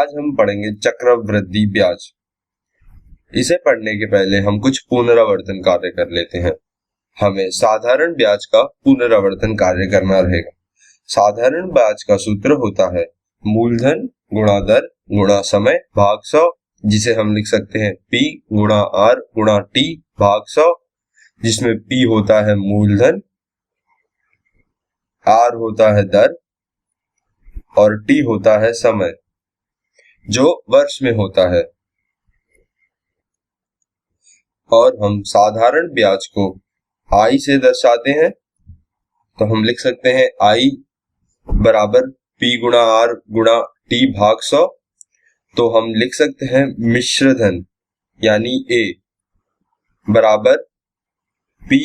आज हम पढ़ेंगे चक्रवृद्धि ब्याज। इसे पढ़ने के पहले हम कुछ पुनरावर्तन कार्य कर लेते हैं। हमें साधारण ब्याज का पुनरावर्तन कार्य करना रहेगा। साधारण ब्याज का सूत्र होता है मूलधन गुणा दर गुणा समय भाग 100, जिसे हम लिख सकते हैं P गुणा R गुणा T भाग 100, जिसमें P होता है मूलधन, R होता है दर और T होता है समय, जो वर्ष में होता है। और हम साधारण ब्याज को I से दर्शाते हैं, तो हम लिख सकते हैं I बराबर P गुणा R गुणा T भाग 100। तो हम लिख सकते हैं मिश्र धन यानी A बराबर P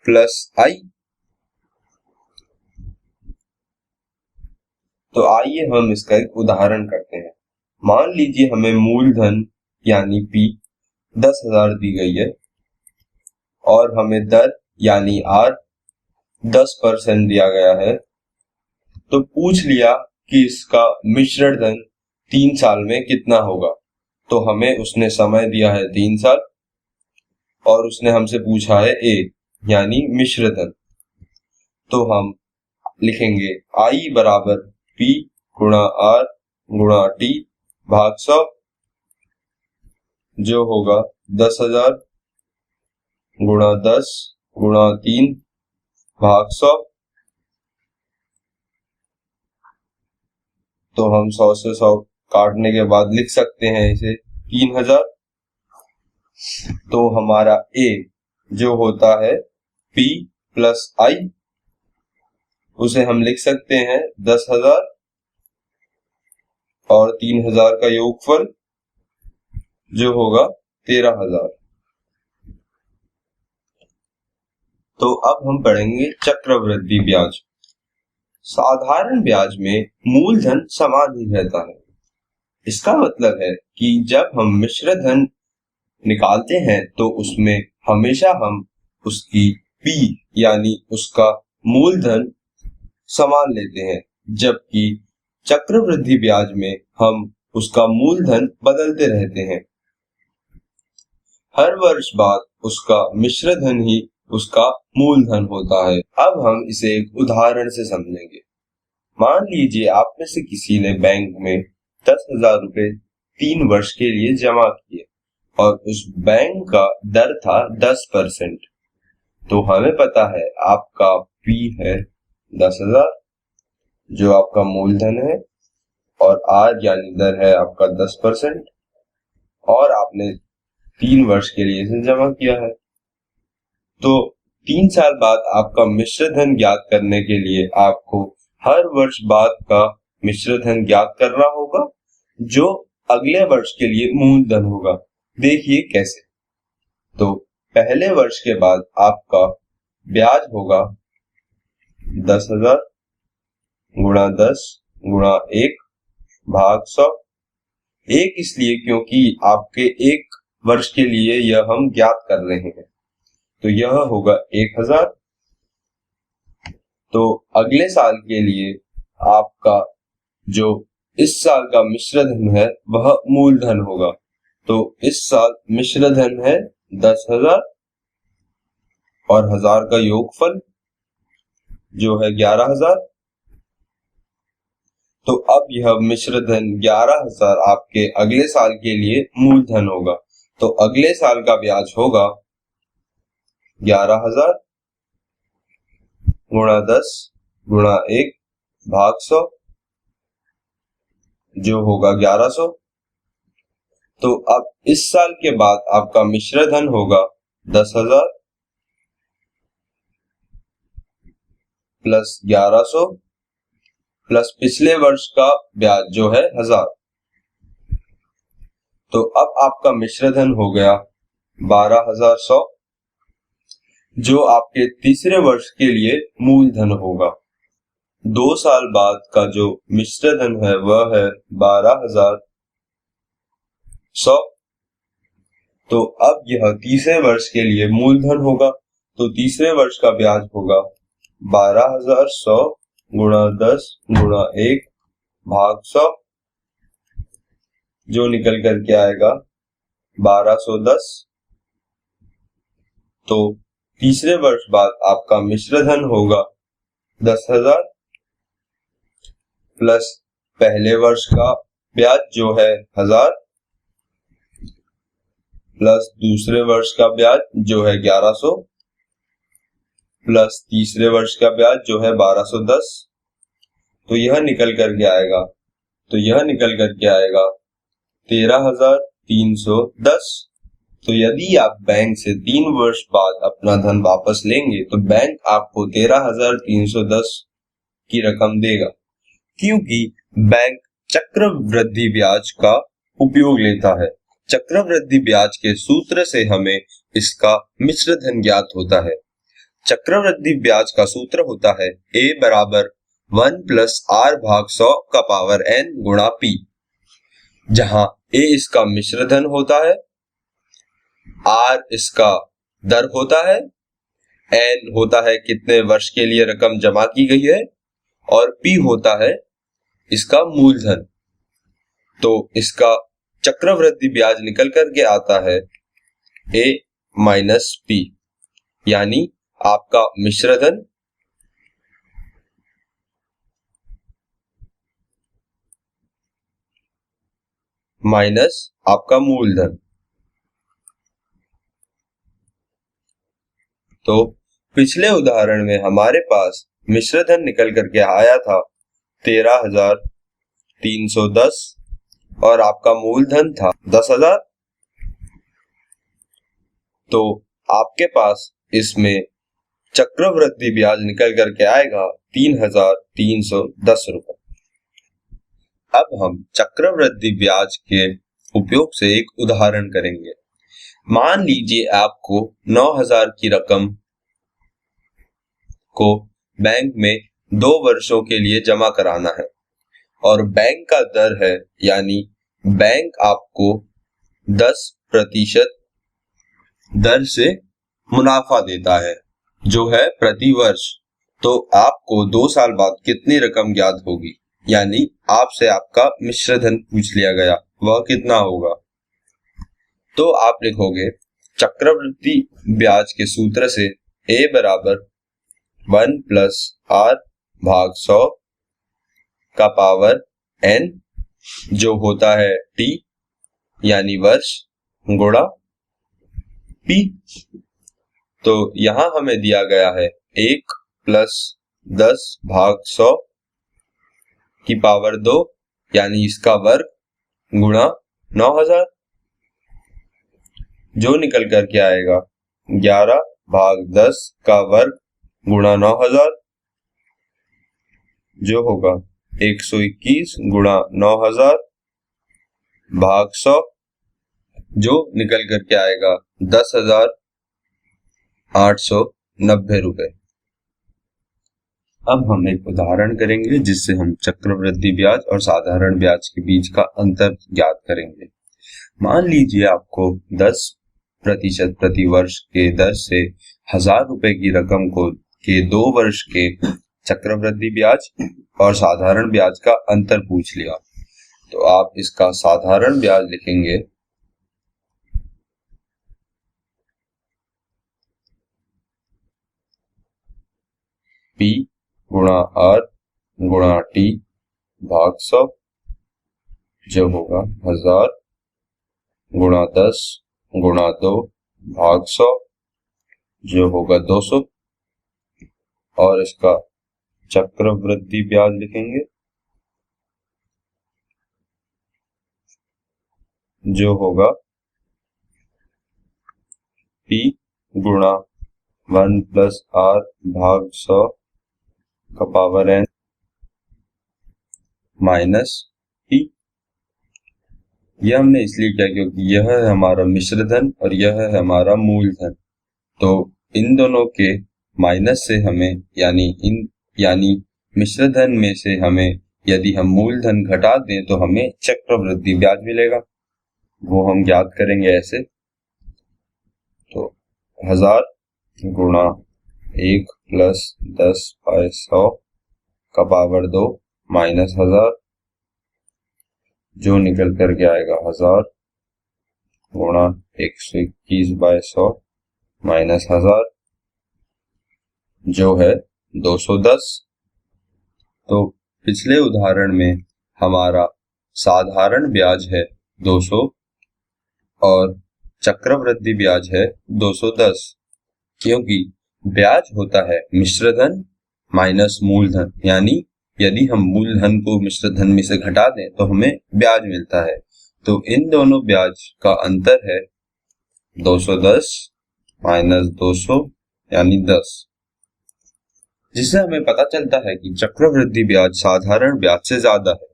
प्लस I। तो आइए हम इसका एक उदाहरण करते हैं। मान लीजिए हमें मूलधन यानी P 10,000 दी गई है और हमें दर यानी R 10% दिया गया है। तो पूछ लिया कि इसका मिश्रण धन 3 साल में कितना होगा। तो हमें उसने समय दिया है 3 साल और उसने हमसे पूछा है A यानी मिश्र धन। तो हम लिखेंगे I बराबर P गुणा R गुणा T भाग 100, जो होगा 10,000 गुणा 10 गुणा 3 भाग 100। तो हम 100 से 100 काटने के बाद लिख सकते हैं इसे 3,000। तो हमारा A जो होता है P प्लस I, उसे हम लिख सकते हैं 10,000 और 3,000 का योगफल, जो होगा 13,000। तो अब हम पढ़ेंगे चक्रवृद्धि ब्याज। साधारण ब्याज में मूलधन समान ही रहता है। इसका मतलब है कि जब हम मिश्र धन निकालते हैं तो उसमें हमेशा हम उसकी P यानी उसका मूलधन समान लेते हैं, जबकि चक्रवृद्धि ब्याज में हम उसका मूलधन बदलते रहते हैं। हर वर्ष बाद उसका मिश्र धन ही उसका मूलधन होता है। अब हम इसे एक उदाहरण से समझेंगे। मान लीजिए आप में से किसी ने बैंक में 10,000 रुपए 3 वर्ष के लिए जमा किए और उस बैंक का दर था 10%। तो हमें पता है आपका P है 10,000, जो आपका मूलधन है, और R यानी दर है आपका 10%, और आपने 3 वर्ष के लिए इसे जमा किया है। तो 3 साल बाद आपका मिश्र धन ज्ञात करने के लिए आपको हर वर्ष बाद का मिश्र धन ज्ञात करना होगा, जो अगले वर्ष के लिए मूलधन होगा। देखिए कैसे। तो पहले वर्ष के बाद आपका ब्याज होगा 10,000 गुणा 10 गुणा 1 भाग 100। 1 इसलिए क्योंकि आपके 1 वर्ष के लिए यह हम ज्ञात कर रहे हैं। तो यह होगा 1,000। तो अगले साल के लिए आपका जो इस साल का मिश्र धन है वह मूलधन होगा। तो इस साल मिश्र धन है 10,000 और 1,000 का योगफल, जो है 11,000। तो अब यह मिश्र धन 11,000 आपके अगले साल के लिए मूलधन होगा। तो अगले साल का ब्याज होगा 11,000 गुणा 10 गुणा 1 भाग 100, जो होगा 1100। तो अब इस साल के बाद आपका मिश्र धन होगा 10,000 प्लस 1100 प्लस पिछले वर्ष का ब्याज जो है 1,000। तो अब आपका मिश्र धन हो गया 12,100, जो आपके तीसरे वर्ष के लिए मूलधन होगा। 2 साल बाद का जो मिश्र धन है वह है 12,100। तो अब यह तीसरे वर्ष के लिए मूलधन होगा। तो तीसरे वर्ष का ब्याज होगा 12,100 गुणा 10 गुणा 1 भाग 100, जो निकल करके आएगा 1210। तो तीसरे वर्ष बाद आपका मिश्र धन होगा 10,000 प्लस पहले वर्ष का ब्याज जो है 1000 प्लस दूसरे वर्ष का ब्याज जो है 1100 प्लस तीसरे वर्ष का ब्याज जो है 1210। तो यह निकल करके आएगा 13,310। तो यदि आप बैंक से 3 वर्ष बाद अपना धन वापस लेंगे तो बैंक आपको 13,310 की रकम देगा, क्योंकि बैंक चक्रवृद्धि ब्याज का उपयोग लेता है। चक्रवृद्धि ब्याज के सूत्र से हमें इसका मिश्र धन ज्ञात होता है। चक्रवृद्धि ब्याज का सूत्र होता है a बराबर 1 प्लस r भाग 100 का पावर n गुणा p, जहां a इसका मिश्र धन होता है, r इसका दर होता है, n होता है कितने वर्ष के लिए रकम जमा की गई है, और p होता है इसका मूलधन। तो इसका चक्रवृद्धि ब्याज निकल करके आता है a माइनस p, यानी आपका मिश्र धन माइनस आपका मूलधन। तो पिछले उदाहरण में हमारे पास मिश्र धन निकल करके आया था 13,310 और आपका मूलधन था 10,000। तो आपके पास इसमें चक्रवृद्धि ब्याज निकल करके आएगा 3,310 रुपए। अब हम चक्रवृद्धि ब्याज के उपयोग से एक उदाहरण करेंगे। मान लीजिए आपको 9,000 की रकम को बैंक में 2 वर्षों के लिए जमा कराना है और बैंक का दर है, यानी बैंक आपको 10% दर से मुनाफा देता है, जो है प्रति वर्ष। तो आपको 2 साल बाद कितनी रकम ज्ञात होगी, यानी आपसे आपका मिश्र धन पूछ लिया गया, वह कितना होगा। तो आप लिखोगे चक्रवृद्धि ब्याज के सूत्र से a बराबर 1 प्लस r भाग 100 का पावर n, जो होता है t यानी वर्ष, गुणा p। तो यहां हमें दिया गया है 1 प्लस 10 भाग 100 की पावर 2 यानी इसका वर्ग, गुणा 9,000, जो निकल करके आएगा 11 भाग 10 का वर्ग गुणा 9,000, जो होगा 121 गुणा 9,000 भाग 100, जो निकल करके आएगा 10,890 रुपए। अब हम एक उदाहरण करेंगे जिससे हम चक्रवृद्धि ब्याज और साधारण ब्याज के बीच का अंतर ज्ञात करेंगे। मान लीजिए आपको 10% प्रति वर्ष के दर से 1,000 रुपए की रकम को के 2 वर्ष के चक्रवृद्धि ब्याज और साधारण ब्याज का अंतर पूछ लिया। तो आप इसका साधारण ब्याज लिखेंगे P गुणा R गुणा T भाग 100, जो होगा 1,000 गुणा 10 गुणा 2 भाग 100, जो होगा 200, और इसका चक्रवृद्धि ब्याज लिखेंगे जो होगा P गुणा 1 प्लस R भाग 100 का पावर n माइनस P। यह हमने इसलिए किया क्योंकि यह है हमारा मिश्र धन और यह है हमारा मूलधन। तो इन दोनों के माइनस से हमें यानी मिश्र धन में से हमें यदि हम मूलधन घटा दें तो हमें चक्रवृद्धि ब्याज मिलेगा, वो हम ज्ञात करेंगे ऐसे। तो 1,000 गुणा 1 प्लस 10 बाय 100 का पावर 2 माइनस 1,000, जो निकल कर के आएगा 1000 गुणा 121/100 माइनस 1000 जो है 210। तो पिछले उदाहरण में हमारा साधारण ब्याज है 200 और चक्रवृद्धि ब्याज है 210, क्योंकि ब्याज होता है मिश्रधन माइनस मूलधन, यानी यदि हम मूलधन को मिश्रधन में से घटा दें तो हमें ब्याज मिलता है। तो इन दोनों ब्याज का अंतर है 210 माइनस 200 यानी 10, जिससे हमें पता चलता है कि चक्रवृद्धि ब्याज साधारण ब्याज से ज्यादा है।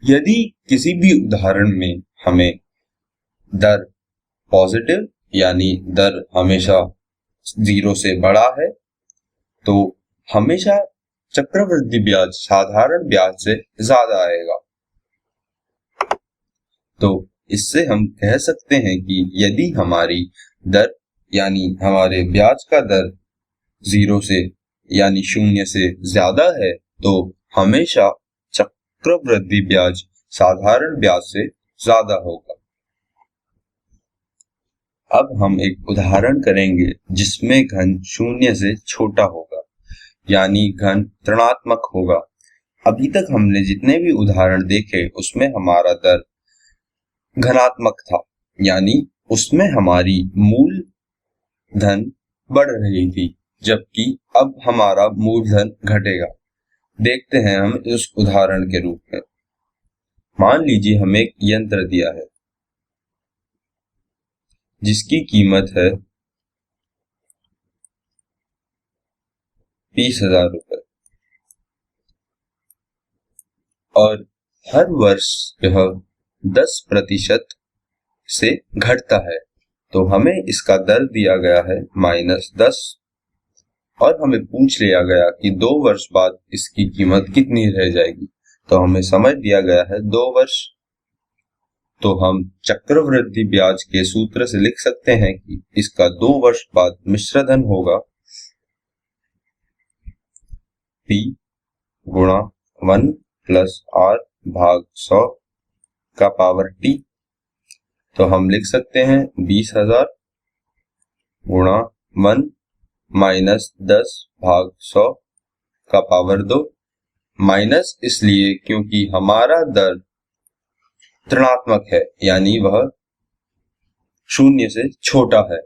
यदि किसी भी उदाहरण में हमें दर पॉजिटिव यानी दर हमेशा 0 से बड़ा है तो हमेशा चक्रवृद्धि ब्याज साधारण ब्याज से ज्यादा आएगा। तो इससे हम कह सकते हैं कि यदि हमारी दर यानी हमारे ब्याज का दर 0 से यानी 0 से ज्यादा है तो हमेशा चक्रवृद्धि ब्याज साधारण ब्याज से ज्यादा होगा। अब हम एक उदाहरण करेंगे जिसमें घन 0 से छोटा होगा, यानी घन ऋणात्मक होगा। अभी तक हमने जितने भी उदाहरण देखे उसमें हमारा दर घनात्मक था, यानी उसमें हमारी मूलधन बढ़ रही थी, जबकि अब हमारा मूलधन घटेगा। देखते हैं हम इस उदाहरण के रूप में। मान लीजिए हमें एक यंत्र दिया है जिसकी कीमत है 20,000 रुपए और हर वर्ष यह 10% से घटता है। तो हमें इसका दर दिया गया है -10 और हमें पूछ लिया गया कि 2 वर्ष बाद इसकी कीमत कितनी रह जाएगी। तो हमें समय दिया गया है 2 वर्ष। तो हम चक्रवृद्धि ब्याज के सूत्र से लिख सकते हैं कि इसका 2 वर्ष बाद मिश्रधन होगा P गुणा 1 प्लस R भाग 100 का पावर T। तो हम लिख सकते हैं 20,000 गुणा 1 माइनस 10 भाग 100 का पावर 2। माइनस इसलिए क्योंकि हमारा दर ऋणात्मक है, यानी वह 0 से छोटा है।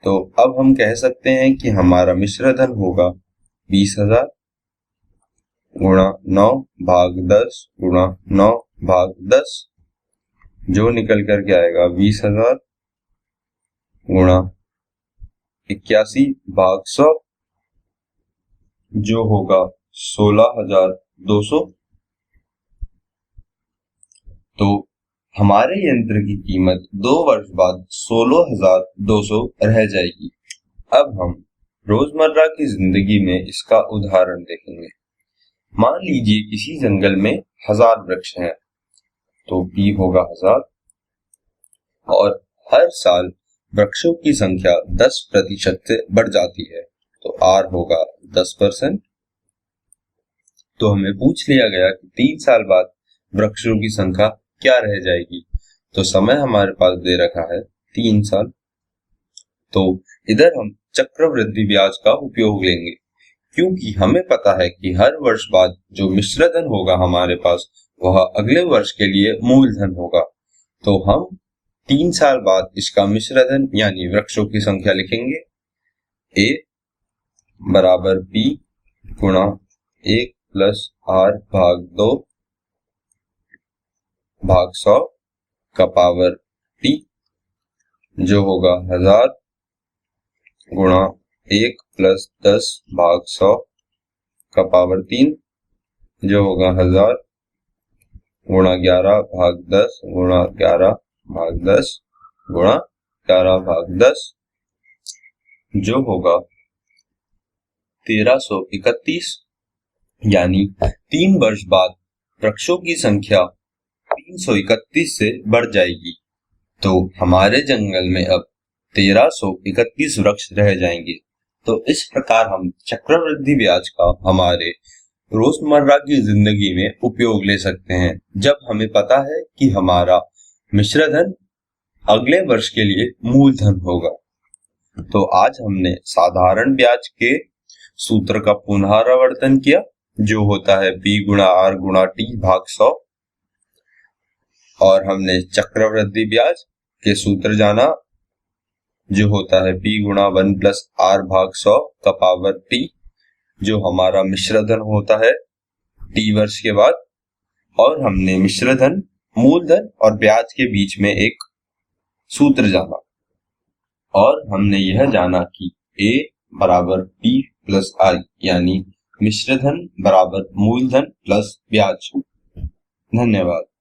तो अब हम कह सकते हैं कि हमारा मिश्रधन होगा 20,000 गुणा 9 भाग 10 गुणा 9 भाग 10 जो निकल कर के आएगा 20,000 गुणा 81 भाग 100 जो होगा 16,200। तो हमारे यंत्र की कीमत 2 वर्ष बाद 16,200 रह जाएगी। अब हम रोजमर्रा की जिंदगी में इसका उदाहरण देखेंगे। मान लीजिए किसी जंगल में 1000 वृक्ष हैं, तो P होगा 1000 और हर साल वृक्षों की संख्या 10% से बढ़ जाती है, तो R होगा 10%। तो हमें पूछ लिया गया कि 3 साल बाद वृक्षों की संख्या क्या रह जाएगी। तो समय हमारे पास दे रखा है 3 साल। तो इधर हम चक्रवृद्धि ब्याज का उपयोग लेंगे, क्योंकि हमें पता है कि हर वर्ष बाद जो मिश्रधन होगा हमारे पास वह अगले वर्ष के लिए मूलधन होगा। तो हम 3 साल बाद इसका मिश्रधन यानी वृक्षों की संख्या लिखेंगे। A बराबर P गुणा 1 प्लस R भाग 2 भाग 100 का पावर T जो होगा 1000 गुणा 1 प्लस 10 भाग 100 का पावर 3 जो होगा 1000 गुणा 11 भाग 10 गुणा 11 भाग 10 गुणा 11 भाग 10 जो होगा 1331। यानी 3 वर्ष बाद वृक्षों की संख्या 331 से बढ़ जाएगी। तो हमारे जंगल में अब 1331 वृक्ष रह जाएंगे। तो इस प्रकार हम चक्रवृद्धि ब्याज का हमारे रोजमर्रा की जिंदगी में उपयोग ले सकते हैं जब हमें पता है कि हमारा मिश्रधन अगले वर्ष के लिए मूलधन होगा। तो आज हमने साधारण ब्याज के सूत्र का पुनरावर्तन किया, जो होता है P गुणा R गुणा T भाग 100, और हमने चक्रवृद्धि ब्याज के सूत्र जाना, जो होता है P गुणा 1 प्लस R भाग 100 का पावर T, जो हमारा मिश्रधन होता है T वर्ष के बाद। और हमने मिश्रधन, मूलधन और ब्याज के बीच में एक सूत्र जाना, और हमने यह जाना कि A बराबर P प्लस I, यानी मिश्रधन बराबर मूलधन प्लस ब्याज। धन्यवाद।